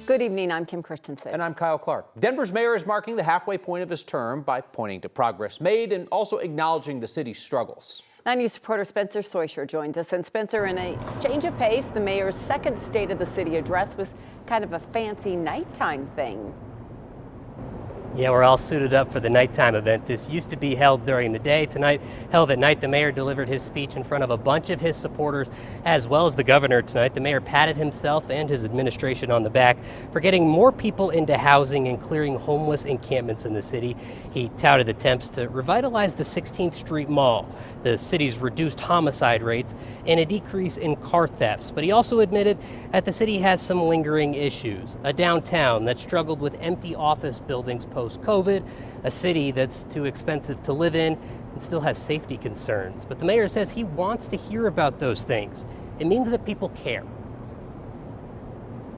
Good evening, I'm Kim Christensen. And I'm Kyle Clark. Denver's mayor is marking the halfway point of his term by pointing to progress made and also acknowledging the city's struggles. 9 News reporter Spencer Soysher joins us. And Spencer, in a change of pace, the mayor's second State of the City address was kind of a fancy nighttime thing. Yeah, we're all suited up for the nighttime event. This used to be held during the day. Tonight, held at night, the mayor delivered his speech in front of a bunch of his supporters, as well as the governor tonight. The mayor patted himself and his administration on the back for getting more people into housing and clearing homeless encampments in the city. He touted attempts to revitalize the 16th Street Mall, the city's reduced homicide rates, and a decrease in car thefts. But he also admitted that the city has some lingering issues. A downtown that struggled with empty office buildings post-COVID, a city that's too expensive to live in and still has safety concerns. But the mayor says he wants to hear about those things. It means that people care.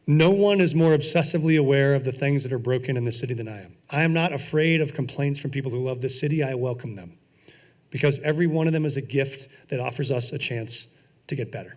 No one is more obsessively aware of the things that are broken in the city than I am. I am not afraid of complaints from people who love this city. I welcome them because every one of them is a gift that offers us a chance to get better.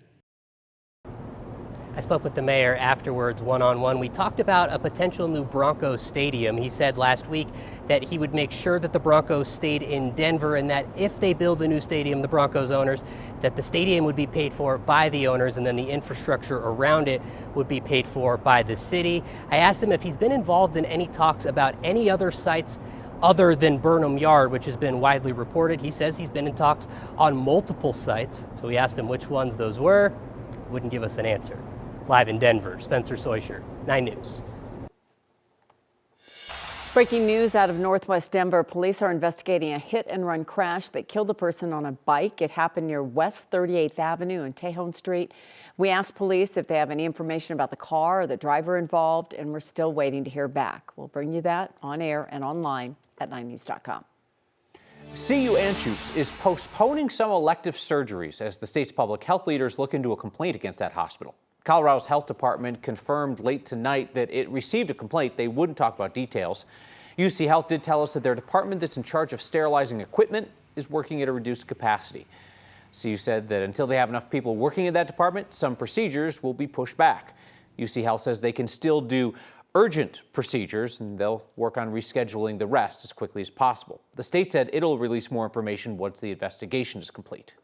I spoke with the mayor afterwards, one-on-one. We talked about a potential new Broncos stadium. He said last week that he would make sure that the Broncos stayed in Denver and that if they build a new stadium, the Broncos owners, that the stadium would be paid for by the owners and then the infrastructure around it would be paid for by the city. I asked him if he's been involved in any talks about any other sites other than Burnham Yard, which has been widely reported. He says he's been in talks on multiple sites. So we asked him which ones those were. Wouldn't give us an answer. Live in Denver, Spencer Soysher, 9 News. Breaking news out of Northwest Denver. Police are investigating a hit-and-run crash that killed a person on a bike. It happened near West 38th Avenue and Tejon Street. We asked police if they have any information about the car or the driver involved, and we're still waiting to hear back. We'll bring you that on air and online at 9news.com. CU Anschutz is postponing some elective surgeries as the state's public health leaders look into a complaint against that hospital. Colorado's health department confirmed late tonight that it received a complaint. They wouldn't talk about details. UC Health did tell us that their department that's in charge of sterilizing equipment is working at a reduced capacity. CU said that until they have enough people working in that department, some procedures will be pushed back. UC Health says they can still do urgent procedures and they'll work on rescheduling the rest as quickly as possible. The state said it'll release more information once the investigation is complete.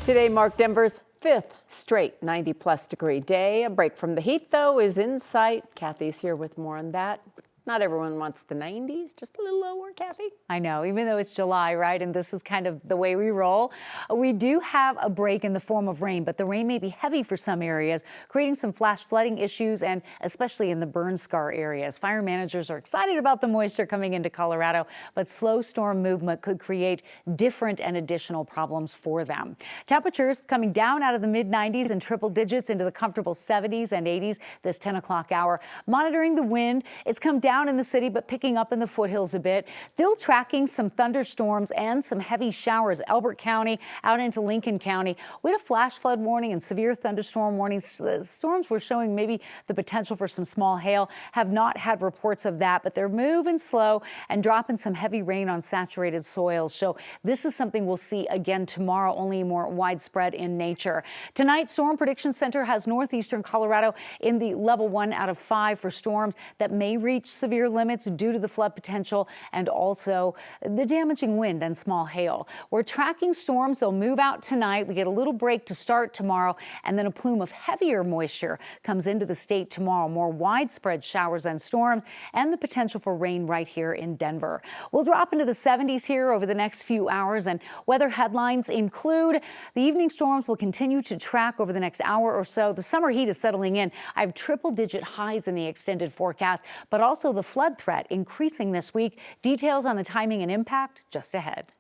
Today marked Denver's 5th straight 90-plus degree day. A break from the heat, though, is in sight. Kathy's here with more on that. Not everyone wants the 90s, just a little lower, Kathy. I know, even though it's July, right? And this is kind of the way we roll. We do have a break in the form of rain, but the rain may be heavy for some areas, creating some flash flooding issues, and especially in the burn scar areas. Fire managers are excited about the moisture coming into Colorado, but slow storm movement could create different and additional problems for them. Temperatures coming down out of the mid-90s and triple digits into the comfortable 70s and 80s this 10 o'clock hour. Monitoring the wind, it's come down in the city, but picking up in the foothills a bit. Still tracking some thunderstorms and some heavy showers. Elbert County out into Lincoln County. We had a flash flood warning and severe thunderstorm warnings. Storms were showing maybe the potential for some small hail. Have not had reports of that, but they're moving slow and dropping some heavy rain on saturated soils. So this is something we'll see again tomorrow, only more widespread in nature. Tonight, Storm Prediction Center has northeastern Colorado in the level 1 out of 5 for storms that may reach severe limits due to the flood potential and also the damaging wind and small hail. We're tracking storms. They'll move out tonight. We get a little break to start tomorrow, and then a plume of heavier moisture comes into the state tomorrow. More widespread showers and storms and the potential for rain right here in Denver. We'll drop into the 70s here over the next few hours, and weather headlines include the evening storms will continue to track over the next hour or so. The summer heat is settling in. I have triple-digit highs in the extended forecast, but also the flood threat increasing this week. Details on the timing and impact just ahead.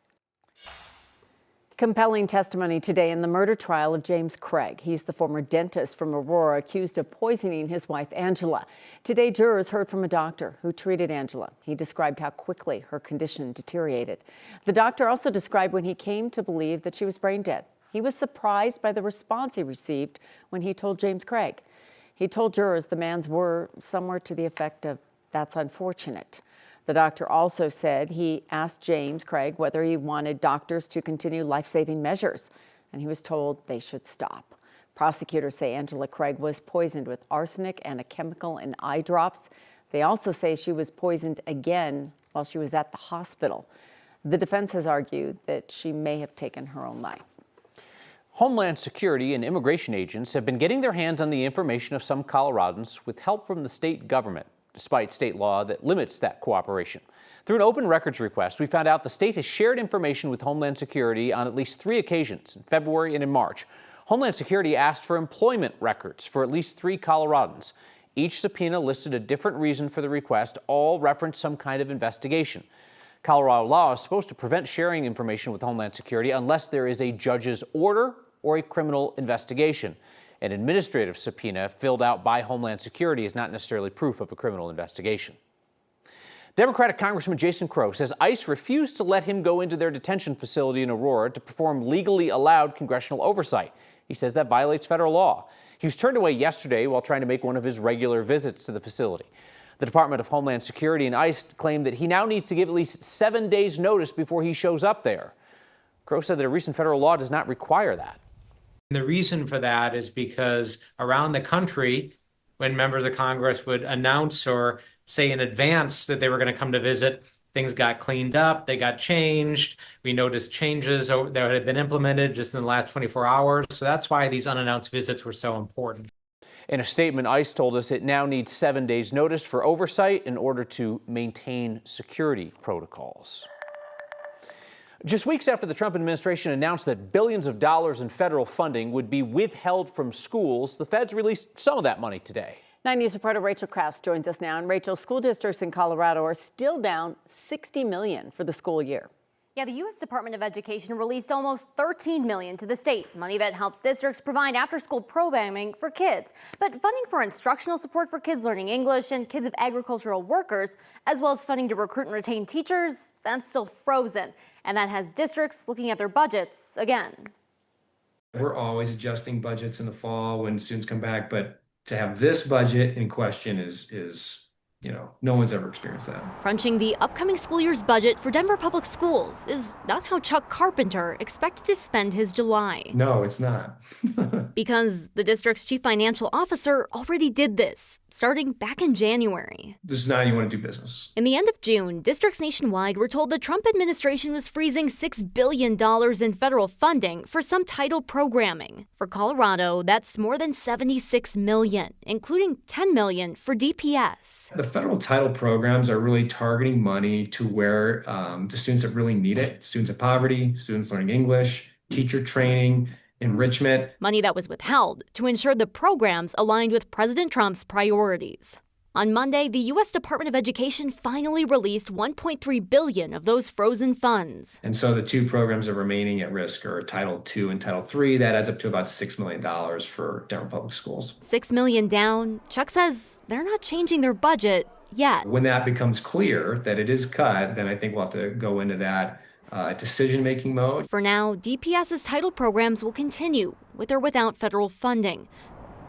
Compelling testimony today in the murder trial of James Craig. He's the former dentist from Aurora accused of poisoning his wife, Angela. Today, jurors heard from a doctor who treated Angela. He described how quickly her condition deteriorated. The doctor also described when he came to believe that she was brain dead. He was surprised by the response he received when he told James Craig. He told jurors the man's were somewhere to the effect of, "That's unfortunate." The doctor also said he asked James Craig whether he wanted doctors to continue life-saving measures, and he was told they should stop. Prosecutors say Angela Craig was poisoned with arsenic and a chemical in eye drops. They also say she was poisoned again while she was at the hospital. The defense has argued that she may have taken her own life. Homeland Security and immigration agents have been getting their hands on the information of some Coloradans with help from the state government, despite state law that limits that cooperation. Through an open records request, we found out the state has shared information with Homeland Security on at least 3 occasions, in February and in March. Homeland Security asked for employment records for at least 3 Coloradans. Each subpoena listed a different reason for the request, all referenced some kind of investigation. Colorado law is supposed to prevent sharing information with Homeland Security unless there is a judge's order or a criminal investigation. An administrative subpoena filled out by Homeland Security is not necessarily proof of a criminal investigation. Democratic Congressman Jason Crow says ICE refused to let him go into their detention facility in Aurora to perform legally allowed congressional oversight. He says that violates federal law. He was turned away yesterday while trying to make one of his regular visits to the facility. The Department of Homeland Security and ICE claim that he now needs to give at least 7 days' notice before he shows up there. Crow said that a recent federal law does not require that. The reason for that is because around the country, when members of Congress would announce or say in advance that they were going to come to visit, things got cleaned up, they got changed. We noticed changes that had been implemented just in the last 24 hours. So that's why these unannounced visits were so important. In a statement, ICE told us it now needs 7 days' notice for oversight in order to maintain security protocols. Just weeks after the Trump administration announced that billions of dollars in federal funding would be withheld from schools, the feds released some of that money today. 9 News reporter Rachel Krause joins us now. And Rachel, school districts in Colorado are still down $60 million for the school year. Yeah, the U.S. Department of Education released almost $13 million to the state, money that helps districts provide after-school programming for kids. But funding for instructional support for kids learning English and kids of agricultural workers, as well as funding to recruit and retain teachers, that's still frozen. And that has districts looking at their budgets again. We're always adjusting budgets in the fall when students come back, but to have this budget in question is no one's ever experienced that. Crunching the upcoming school year's budget for Denver Public Schools is not how Chuck Carpenter expected to spend his July. No, it's not. Because the district's chief financial officer already did this, starting back in January. This is not how you want to do business. In the end of June, districts nationwide were told the Trump administration was freezing $6 billion in federal funding for some title programming. For Colorado, that's more than $76 million, including $10 million for DPS. The federal title programs are really targeting money to where the students that really need it, students of poverty, students learning English, teacher training, enrichment. Money that was withheld to ensure the programs aligned with President Trump's priorities. On Monday, the U.S. Department of Education finally released $1.3 billion of those frozen funds. And so the 2 programs that are remaining at risk are Title II and Title III. That adds up to about $6 million for Denver Public Schools. $6 million down. Chuck says they're not changing their budget yet. When that becomes clear that it is cut, then I think we'll have to go into that decision-making mode. For now, DPS's title programs will continue with or without federal funding.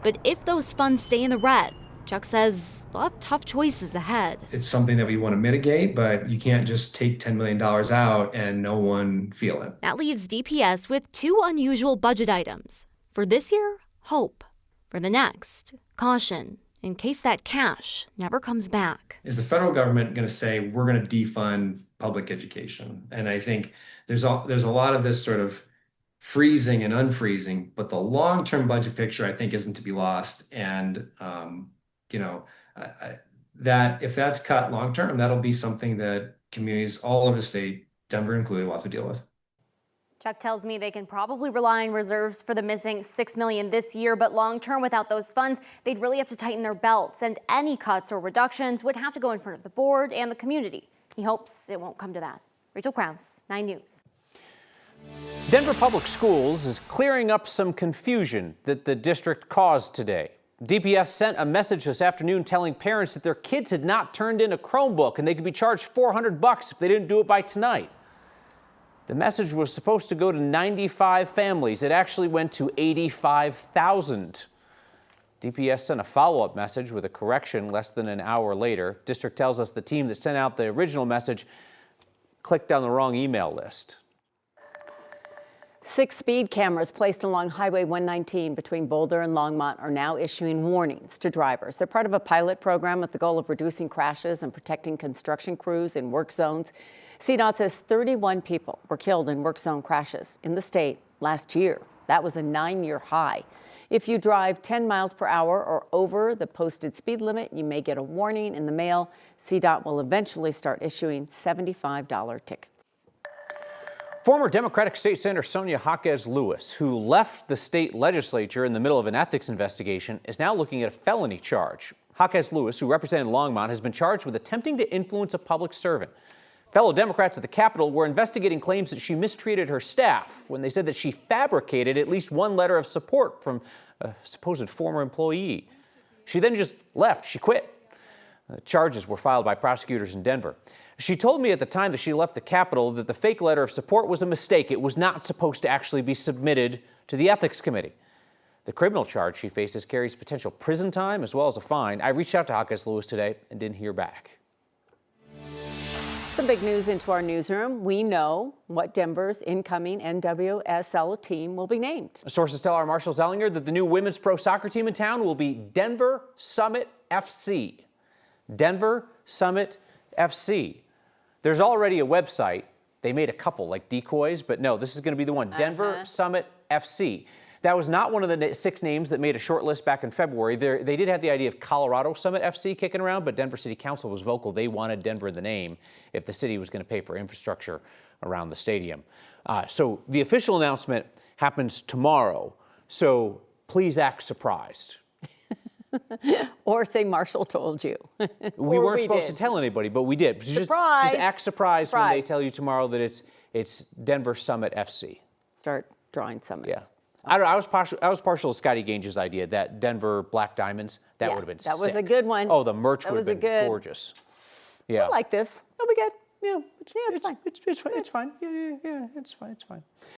But if those funds stay in the red, Chuck says they'll have tough choices ahead. It's something that we want to mitigate, but you can't just take $10 million out and no one feel it. That leaves DPS with 2 unusual budget items. For this year, hope. For the next, caution, in case that cash never comes back. Is the federal government going to say, we're going to defund public education? And I think there's a lot of this sort of freezing and unfreezing, but the long-term budget picture, I think, isn't to be lost. And that if that's cut long term, that'll be something that communities all over the state, Denver included, will have to deal with. Chuck tells me they can probably rely on reserves for the missing $6 million this year, but long term, without those funds, they'd really have to tighten their belts, and any cuts or reductions would have to go in front of the board and the community. He hopes it won't come to that. Rachel Krause, 9 News. Denver Public Schools is clearing up some confusion that the district caused today. DPS sent a message this afternoon telling parents that their kids had not turned in a Chromebook and they could be charged $400 if they didn't do it by tonight. The message was supposed to go to 95 families. It actually went to 85,000. DPS sent a follow-up message with a correction less than an hour later. District tells us the team that sent out the original message clicked on the wrong email list. 6 speed cameras placed along Highway 119 between Boulder and Longmont are now issuing warnings to drivers. They're part of a pilot program with the goal of reducing crashes and protecting construction crews in work zones. CDOT says 31 people were killed in work zone crashes in the state last year. That was a 9-year high. If you drive 10 miles per hour or over the posted speed limit, you may get a warning in the mail. CDOT will eventually start issuing $75 tickets. Former Democratic State Senator Sonia Jaquez Lewis, who left the state legislature in the middle of an ethics investigation, is now looking at a felony charge. Jaquez Lewis, who represented Longmont, has been charged with attempting to influence a public servant. Fellow Democrats at the Capitol were investigating claims that she mistreated her staff when they said that she fabricated at least one letter of support from a supposed former employee. She then just left. She quit. Charges were filed by prosecutors in Denver. She told me at the time that she left the Capitol that the fake letter of support was a mistake. It was not supposed to actually be submitted to the Ethics Committee. The criminal charge she faces carries potential prison time as well as a fine. I reached out to Jaquez Lewis today and didn't hear back. Some big news into our newsroom. We know what Denver's incoming NWSL team will be named. Sources tell our Marshall Zellinger that the new women's pro soccer team in town will be Denver Summit FC. Denver Summit FC. There's already a website. They made a couple like decoys, but no, this is going to be the one. Denver Summit FC. That was not one of the 6 names that made a short list back in February. They did have the idea of Colorado Summit FC kicking around, but Denver City Council was vocal. They wanted Denver in the name if the city was going to pay for infrastructure around the stadium. So the official announcement happens tomorrow. So please act surprised. Or say Marshall told you. We weren't supposed to tell anybody, but we did. Surprise! Just act surprised when they tell you tomorrow that it's Denver Summit FC. Start drawing summits. Yeah. I was partial to Scotty Gange's idea, that Denver Black Diamonds. That would have been sick. That was a good one. Oh, the merch would have been gorgeous. Yeah. I like this. It'll be good. Yeah, it's fine. It's fine. Yeah, it's fine. It's fine.